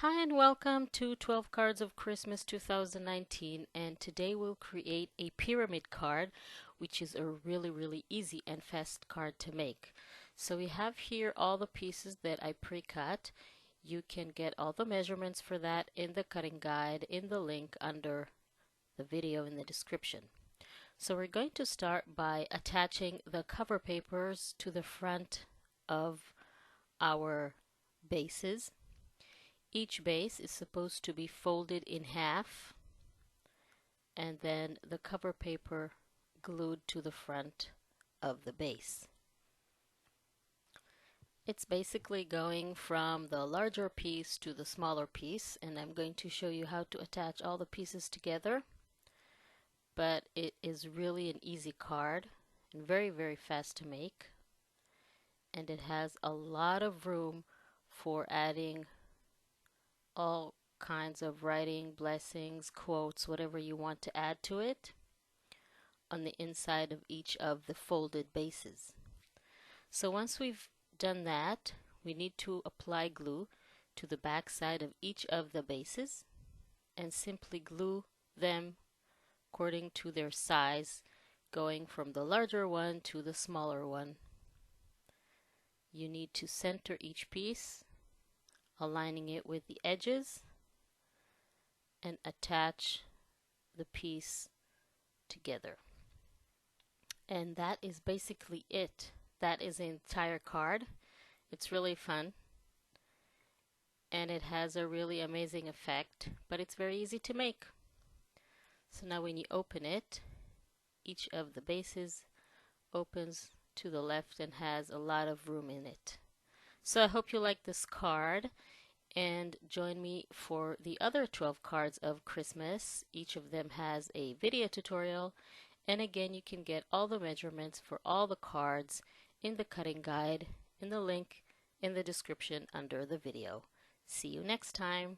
Hi and welcome to 12 Cards of Christmas 2019, and today we'll create a pyramid card, which is a really easy and fast card to make. So we have here all the pieces that I pre-cut. You can get all the measurements for that in the cutting guide in the link under the video in the description. So we're going to start by attaching the cover papers to the front of our bases. Each base is supposed to be folded in half and then the cover paper glued to the front of the base. It's basically going from the larger piece to the smaller piece, and I'm going to show you how to attach all the pieces together. But it is really an easy card and very fast to make, and it has a lot of room for adding all kinds of writing, blessings, quotes, whatever you want to add to it on the inside of each of the folded bases. So once we've done that, we need to apply glue to the back side of each of the bases and simply glue them according to their size, going from the larger one to the smaller one. You need to center each piece, aligning it with the edges, and attach the piece together. And that is basically it. That is the entire card. It's really fun and it has a really amazing effect, but it's very easy to make. So now when you open it, each of the bases opens to the left and has a lot of room in it. So I hope you like this card, and join me for the other 12 cards of Christmas. Each of them has a video tutorial, and again you can get all the measurements for all the cards in the cutting guide in the link in the description under the video. See you next time.